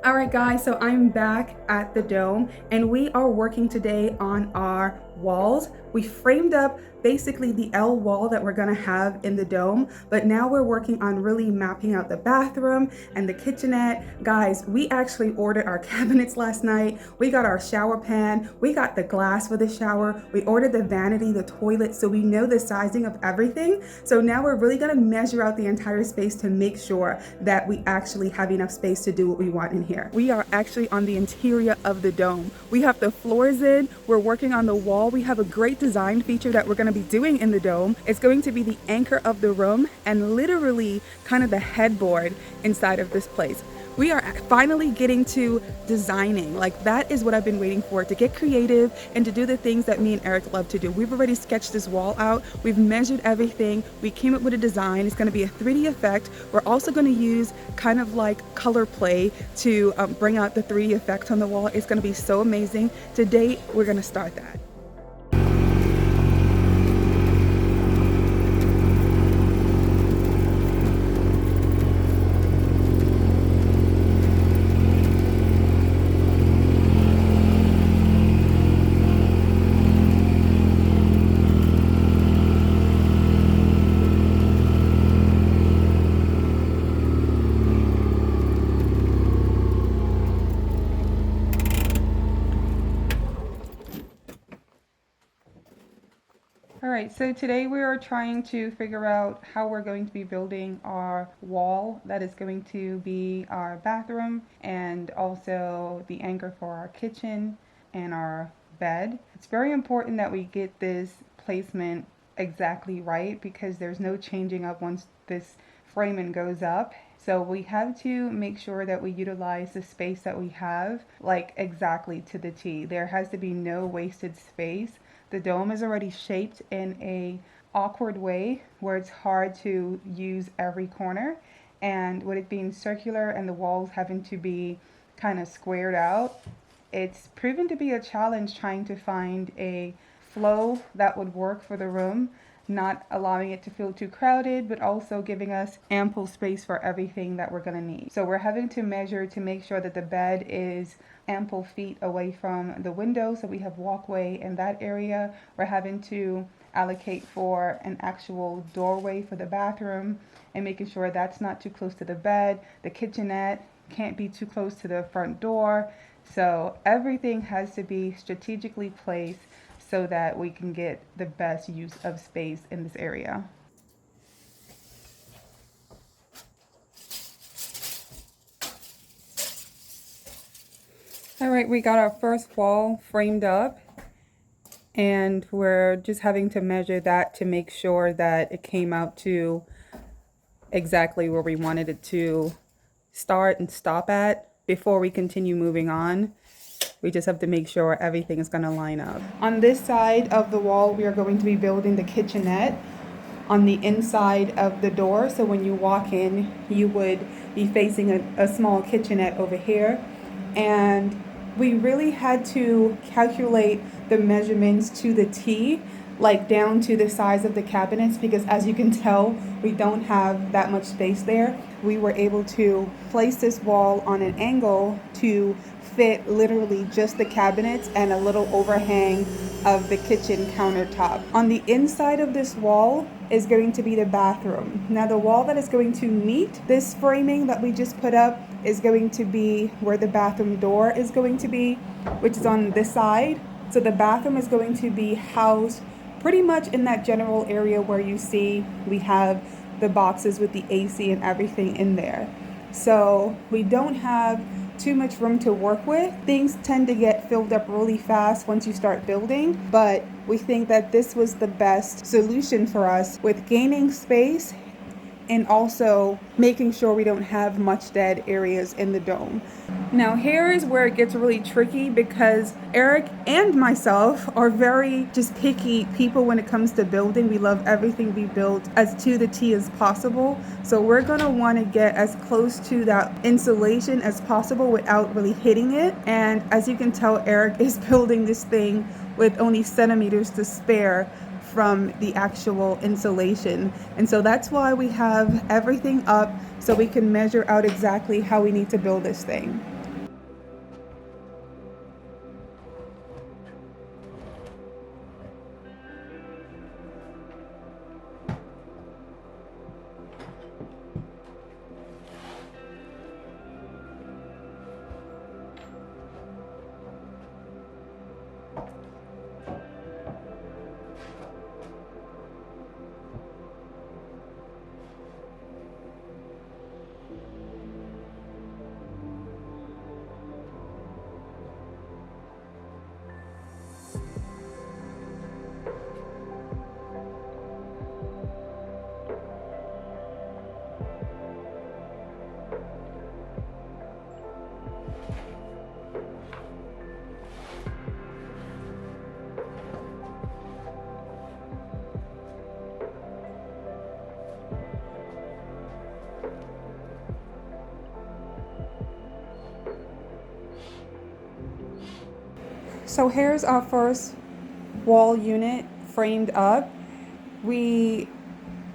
All right, guys, so I'm back at the dome and we are working today on our walls. We framed up basically the L wall that we're gonna have in the dome, but now we're working on really mapping out the bathroom and the kitchenette. Guys, we actually ordered our cabinets last night. We got our shower pan, we got the glass for the shower, we ordered the vanity, the toilet, so we know the sizing of everything. So now we're really gonna measure out the entire space to make sure that we actually have enough space to do what we want in here. We are actually on the interior of the dome. We have the floors in, we're working on the wall. We have a great design feature that we're gonna be doing in the dome. It's going to be the anchor of the room and literally kind of the headboard inside of this place. We are finally getting to designing. Like, that is what I've been waiting for, to get creative and to do the things that me and Eric love to do. We've already sketched this wall out. We've measured everything. We came up with a design. It's gonna be a 3D effect. We're also gonna use kind of like color play to bring out the 3D effect on the wall. It's gonna be so amazing. Today, we're gonna start that. All right, so today we are trying to figure out how we're going to be building our wall that is going to be our bathroom and also the anchor for our kitchen and our bed. It's very important that we get this placement exactly right because there's no changing up once this framing goes up. So we have to make sure that we utilize the space that we have like exactly to the T. There has to be no wasted space. The dome is already shaped in a awkward way where it's hard to use every corner, and with it being circular and the walls having to be kind of squared out, it's proven to be a challenge trying to find a flow that would work for the room, not allowing it to feel too crowded, but also giving us ample space for everything that we're gonna need. So we're having to measure to make sure that the bed is ample feet away from the window, so we have walkway in that area. We're having to allocate for an actual doorway for the bathroom and making sure that's not too close to the bed. The kitchenette can't be too close to the front door. So everything has to be strategically placed so that we can get the best use of space in this area. All right, we got our first wall framed up and we're just having to measure that to make sure that it came out to exactly where we wanted it to start and stop at before we continue moving on. We just have to make sure everything is going to line up. On this side of the wall, we are going to be building the kitchenette on the inside of the door. So when you walk in, you would be facing a small kitchenette over here. And we really had to calculate the measurements to the T, like down to the size of the cabinets, because as you can tell, we don't have that much space there. We were able to place this wall on an angle to fit literally just the cabinets and a little overhang of the kitchen countertop. On the inside of this wall is going to be the bathroom. Now the wall that is going to meet this framing that we just put up is going to be where the bathroom door is going to be, which is on this side. So the bathroom is going to be housed pretty much in that general area where you see we have the boxes with the AC and everything in there. So we don't have too much room to work with. Things tend to get filled up really fast once you start building, but we think that this was the best solution for us with gaining space and also making sure we don't have much dead areas in the dome. Now here is where it gets really tricky because Eric and myself are very just picky people when it comes to building. We love everything we build as to the T as possible. So we're gonna wanna get as close to that insulation as possible without really hitting it. And as you can tell, Eric is building this thing with only centimeters to spare from the actual insulation. And so that's why we have everything up so we can measure out exactly how we need to build this thing. So here's our first wall unit framed up. We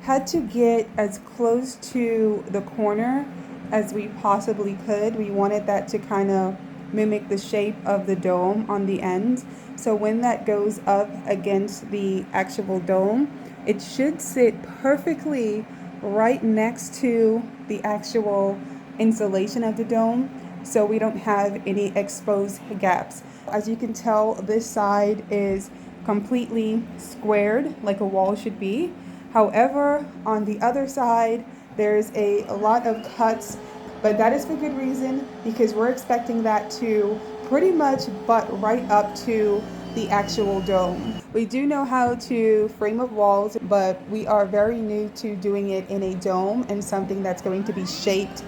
had to get as close to the corner as we possibly could. We wanted that to kind of mimic the shape of the dome on the end. So when that goes up against the actual dome, it should sit perfectly right next to the actual insulation of the dome, so we don't have any exposed gaps. As you can tell, this side is completely squared like a wall should be. However, on the other side, there's a lot of cuts, but that is for good reason, because we're expecting that to pretty much butt right up to the actual dome. We do know how to frame up walls, but we are very new to doing it in a dome and something that's going to be shaped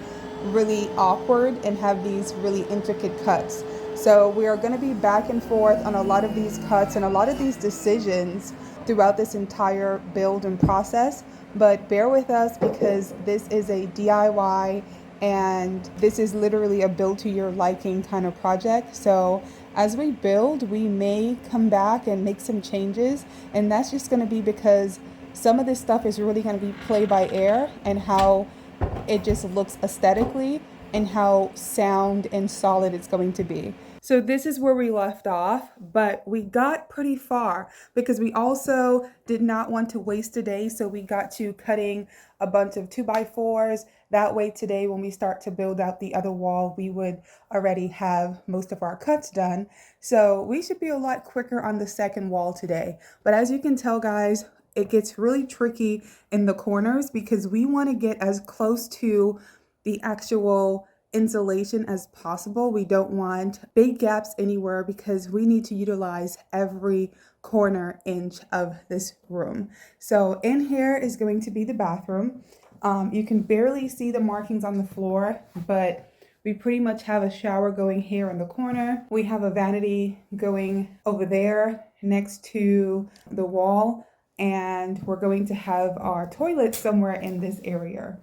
really awkward and have these really intricate cuts. So we are going to be back and forth on a lot of these cuts and a lot of these decisions throughout this entire build and process, but bear with us because this is a DIY and this is literally a build to your liking kind of project. So as we build, we may come back and make some changes, and that's just going to be because some of this stuff is really going to be play by ear and how it just looks aesthetically and how sound and solid it's going to be. So this is where we left off, but we got pretty far because we also did not want to waste a day. So we got to cutting a bunch of 2x4s. That way today, when we start to build out the other wall, we would already have most of our cuts done. So we should be a lot quicker on the second wall today. But as you can tell, guys, it gets really tricky in the corners because we want to get as close to the actual insulation as possible. We don't want big gaps anywhere because we need to utilize every corner inch of this room. So in here is going to be the bathroom. You can barely see the markings on the floor, but we pretty much have a shower going here in the corner. We have a vanity going over there next to the wall, and we're going to have our toilet somewhere in this area.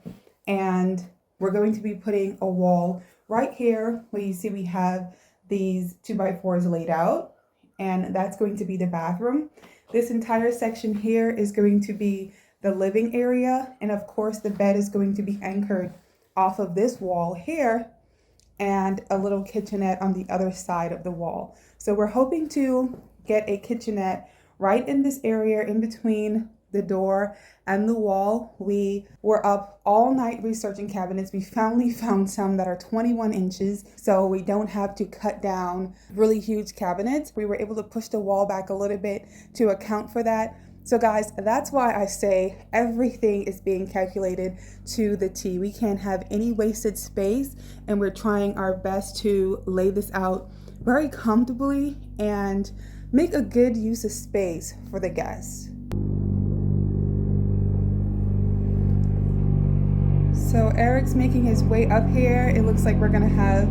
And we're going to be putting a wall right here where you see we have these 2x4s laid out, and that's going to be the bathroom. This entire section here is going to be the living area, and of course the bed is going to be anchored off of this wall here, and a little kitchenette on the other side of the wall. So we're hoping to get a kitchenette right in this area in between the door and the wall. We were up all night researching cabinets. We finally found some that are 21 inches, so we don't have to cut down really huge cabinets. We were able to push the wall back a little bit to account for that. So guys, that's why I say everything is being calculated to the T. We can't have any wasted space, and we're trying our best to lay this out very comfortably and make a good use of space for the guests. So Eric's making his way up here. It looks like we're gonna have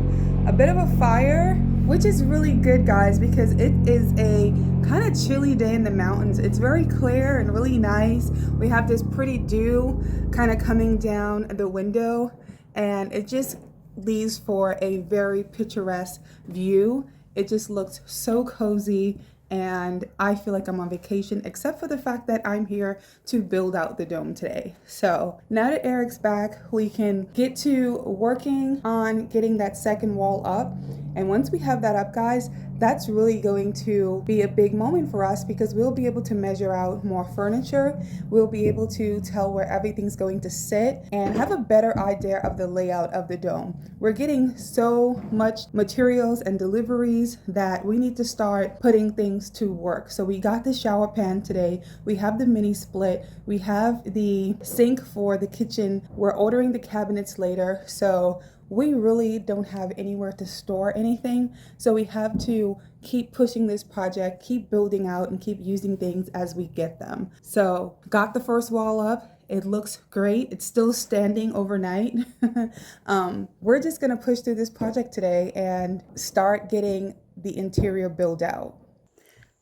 a bit of a fire, which is really good, guys, because it is a kind of chilly day in the mountains. It's very clear and really nice. We have this pretty dew kind of coming down the window, and it just leaves for a very picturesque view. It just looks so cozy, and I feel like I'm on vacation, except for the fact that I'm here to build out the dome today. So now that Eric's back, we can get to working on getting that second wall up. And once we have that up, guys, that's really going to be a big moment for us because we'll be able to measure out more furniture. We'll be able to tell where everything's going to sit and have a better idea of the layout of the dome. We're getting so much materials and deliveries that we need to start putting things to work. So we got the shower pan today. We have the mini split. We have the sink for the kitchen. We're ordering the cabinets later. So we really don't have anywhere to store anything. So we have to keep pushing this project, keep building out, and keep using things as we get them. So got the first wall up. It looks great. It's still standing overnight. We're just gonna push through this project today and start getting the interior built out.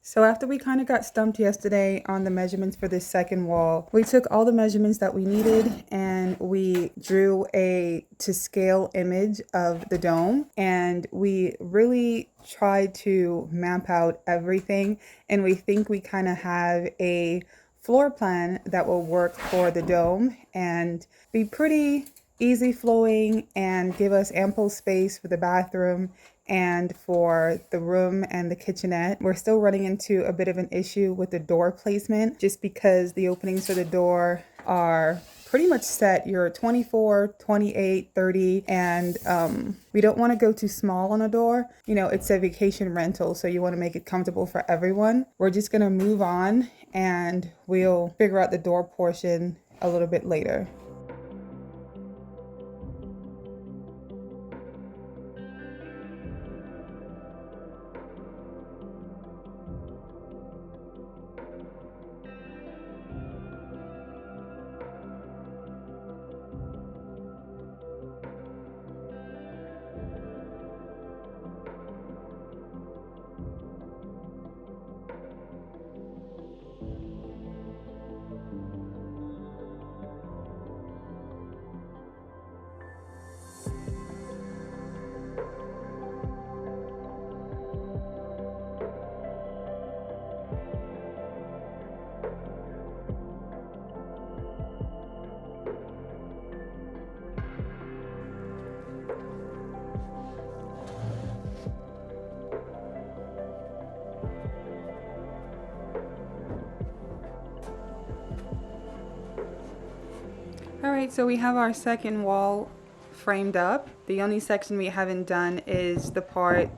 So after we kind of got stumped yesterday on the measurements for this second wall, we took all the measurements that we needed and we drew a to scale image of the dome, and we really tried to map out everything, and we think we kind of have a floor plan that will work for the dome and be pretty easy flowing and give us ample space for the bathroom and for the room and the kitchenette. We're still running into a bit of an issue with the door placement just because the openings for the door are pretty much set. You're 24, 28, 30, and we don't want to go too small on a door. You know, it's a vacation rental, so you want to make it comfortable for everyone. We're just going to move on and we'll figure out the door portion a little bit later. All right, so we have our second wall framed up. The only section we haven't done is the part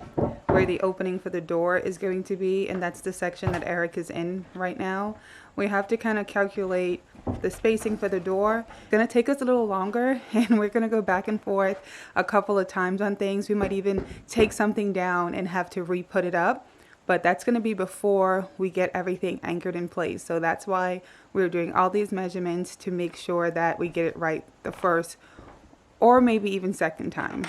where the opening for the door is going to be, and that's the section that Eric is in right now. We have to kind of calculate the spacing for the door. It's gonna take us a little longer, and we're gonna go back and forth a couple of times on things. We might even take something down and have to re-put it up. But that's going to be before we get everything anchored in place. So that's why we're doing all these measurements to make sure that we get it right the first or maybe even second time.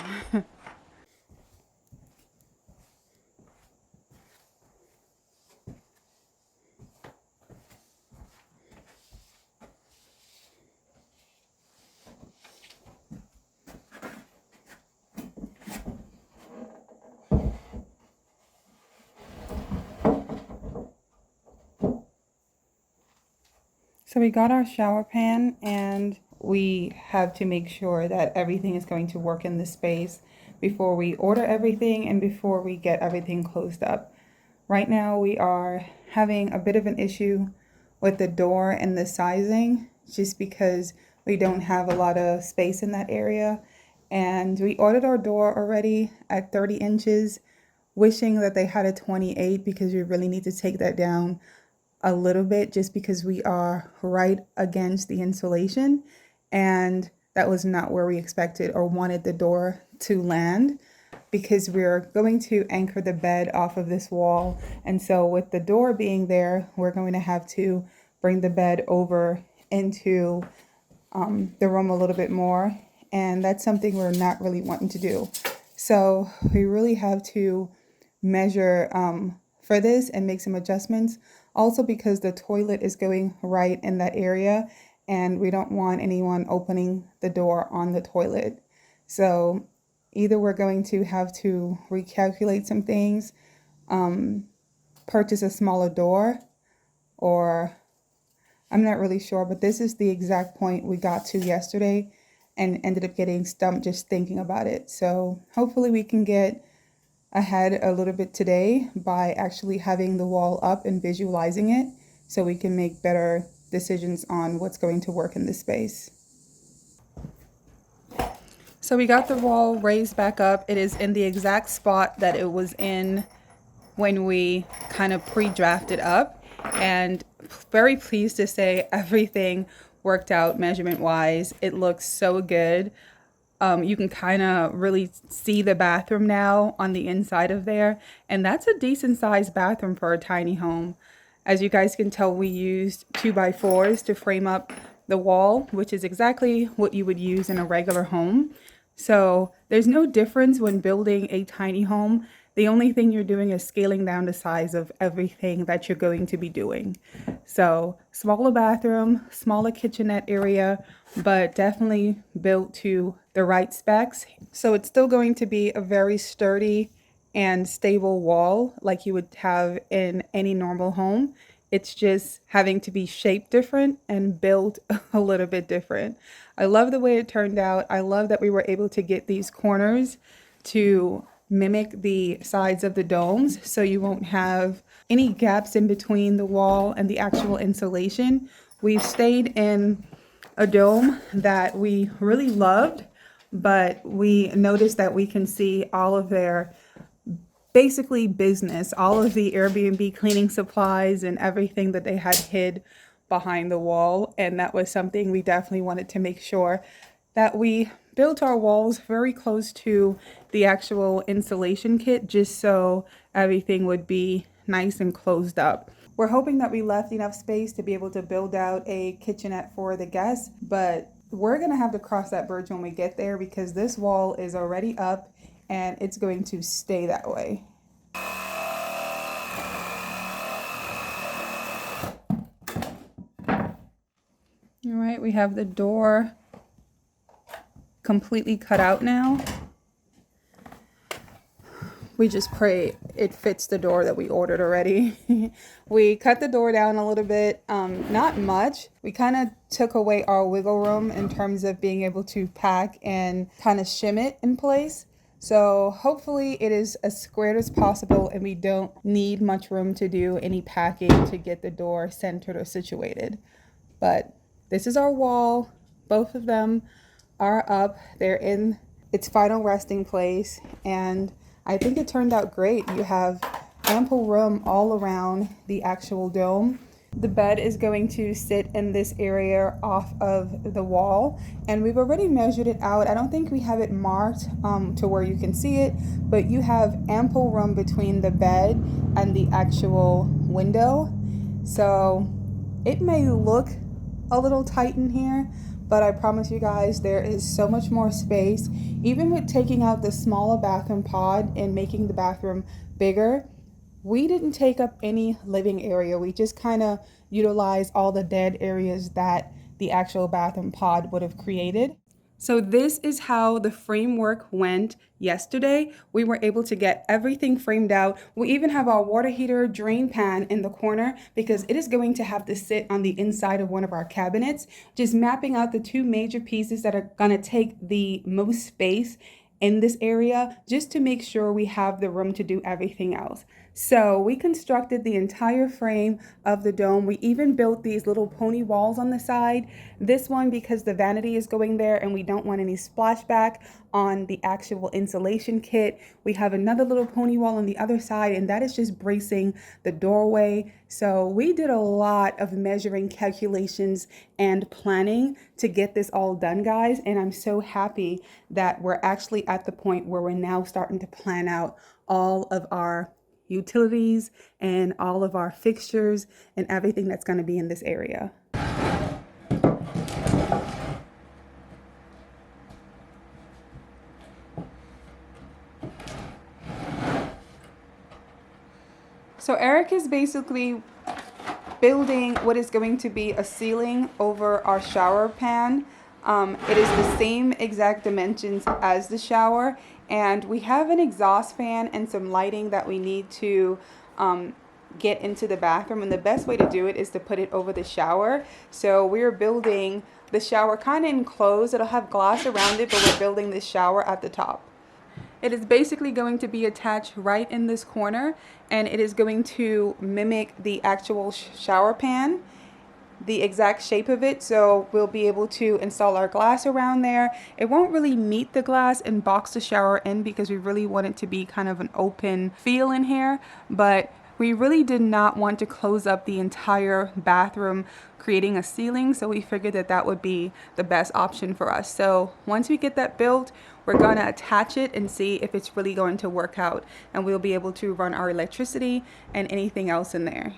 So we got our shower pan, and we have to make sure that everything is going to work in the space before we order everything and before we get everything closed up. Right now we are having a bit of an issue with the door and the sizing just because we don't have a lot of space in that area. And we ordered our door already at 30 inches, wishing that they had a 28 because we really need to take that down a little bit just because we are right against the insulation, and that was not where we expected or wanted the door to land because we're going to anchor the bed off of this wall. And so with the door being there, we're going to have to bring the bed over into the room a little bit more, and that's something we're not really wanting to do. So we really have to measure for this and make some adjustments. Also because the toilet is going right in that area, and we don't want anyone opening the door on the toilet. So either we're going to have to recalculate some things, purchase a smaller door, or I'm not really sure, but this is the exact point we got to yesterday and ended up getting stumped just thinking about it. So hopefully we can get ahead a little bit today by actually having the wall up and visualizing it so we can make better decisions on what's going to work in this space. So we got the wall raised back up. It is in the exact spot that it was in when we kind of pre-drafted up, and very pleased to say everything worked out measurement wise. It looks so good. You can kind of really see the bathroom now on the inside of there, and that's a decent sized bathroom for a tiny home. As you guys can tell, we used 2x4s to frame up the wall, which is exactly what you would use in a regular home. So there's no difference when building a tiny home The only thing you're doing is scaling down the size of everything that you're going to be doing. So smaller bathroom, smaller kitchenette area, but definitely built to the right specs. So it's still going to be a very sturdy and stable wall like you would have in any normal home. It's just having to be shaped different and built a little bit different. I love the way it turned out. I love that we were able to get these corners to mimic the sides of the domes so you won't have any gaps in between the wall and the actual insulation. We've stayed in a dome that we really loved, but we noticed that we can see all of their basically business, all of the Airbnb cleaning supplies and everything that they had hid behind the wall. And that was something we definitely wanted to make sure that we built our walls very close to the actual insulation kit, just so everything would be nice and closed up. We're hoping that we left enough space to be able to build out a kitchenette for the guests, but we're gonna have to cross that bridge when we get there because this wall is already up and it's going to stay that way. All right, we have the door completely cut out now. We just pray it fits the door that we ordered already. We cut the door down a little bit, not much. We kind of took away our wiggle room in terms of being able to pack and kind of shim it in place. So hopefully it is as squared as possible and we don't need much room to do any packing to get the door centered or situated. But this is our wall. Both of them are up. They're in its final resting place and I think it turned out great. You have ample room all around the actual dome. The bed is going to sit in this area off of the wall and we've already measured it out. I don't think we have it marked to where you can see it, but you have ample room between the bed and the actual window. So it may look a little tight in here, but I promise you guys there is so much more space. Even with taking out the smaller bathroom pod and making the bathroom bigger, we didn't take up any living area. We just kind of utilized all the dead areas that the actual bathroom pod would have created. So this is how the framework went yesterday. We were able to get everything framed out. We even have our water heater drain pan in the corner because it is going to have to sit on the inside of one of our cabinets, just mapping out the two major pieces that are going to take the most space in this area just to make sure we have the room to do everything else. So we constructed the entire frame of the dome. We even built these little pony walls on the side. This one because the vanity is going there and we don't want any splashback on the actual insulation kit. We have another little pony wall on the other side and that is just bracing the doorway. So we did a lot of measuring, calculations, and planning to get this all done, guys. And I'm so happy that we're actually at the point where we're now starting to plan out all of our utilities and all of our fixtures and everything that's going to be in this area. So Eric is basically building what is going to be a ceiling over our shower pan. It is the same exact dimensions as the shower, and we have an exhaust fan and some lighting that we need to get into the bathroom, and the best way to do it is to put it over the shower. So we're building the shower kind of enclosed. It'll have glass around it, but we're building the shower at the top. It is basically going to be attached right in this corner, and it is going to mimic the actual shower pan, the exact shape of it. So we'll be able to install our glass around there. It won't really meet the glass and box the shower in because we really want it to be kind of an open feel in here, but we really did not want to close up the entire bathroom creating a ceiling, so we figured that that would be the best option for us. So once we get that built, we're going to attach it and see if it's really going to work out, and we'll be able to run our electricity and anything else in there.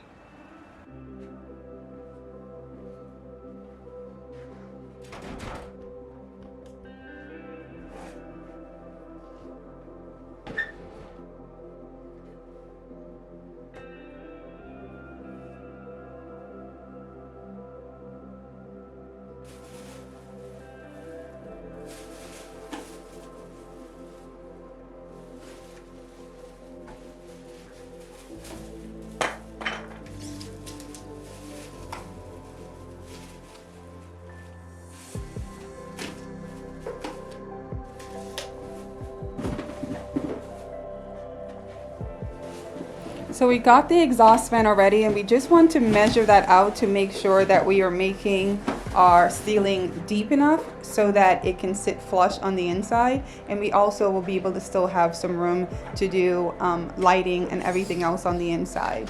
So we got the exhaust fan already, and we just want to measure that out to make sure that we are making our ceiling deep enough so that it can sit flush on the inside, and we also will be able to still have some room to do lighting and everything else on the inside.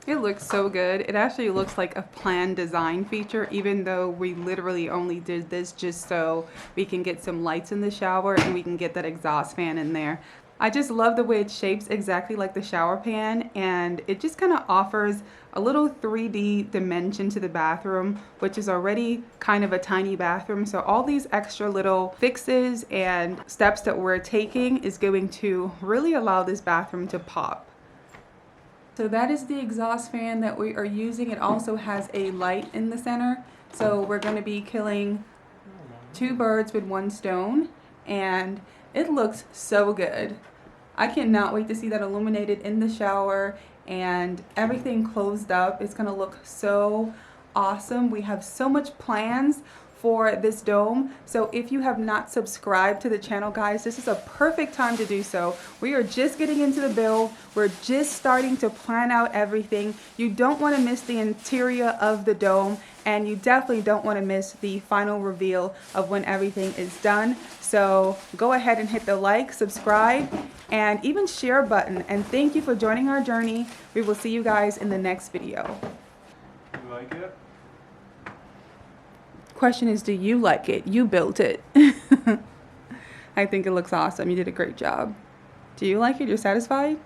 It looks so good. It actually looks like a planned design feature, even though we literally only did this just so we can get some lights in the shower and we can get that exhaust fan in there. I just love the way it shapes exactly like the shower pan, and it just kind of offers a little 3D dimension to the bathroom, which is already kind of a tiny bathroom. So all these extra little fixes and steps that we're taking is going to really allow this bathroom to pop. So that is the exhaust fan that we are using. It also has a light in the center. So we're going to be killing two birds with one stone, and it looks so good. I cannot wait to see that illuminated in the shower and everything closed up. It's going to look so awesome. We have so much plans for this dome. So if you have not subscribed to the channel, guys, this is a perfect time to do so. We are just getting into the build. We're just starting to plan out everything. You don't want to miss the interior of the dome, and you definitely don't want to miss the final reveal of when everything is done. So go ahead and hit the like, subscribe, and even share button. And thank you for joining our journey. We will see you guys in the next video. You like it? Question is, do you like it? You built it. I think it looks awesome. You did a great job. Do you like it? You're satisfied?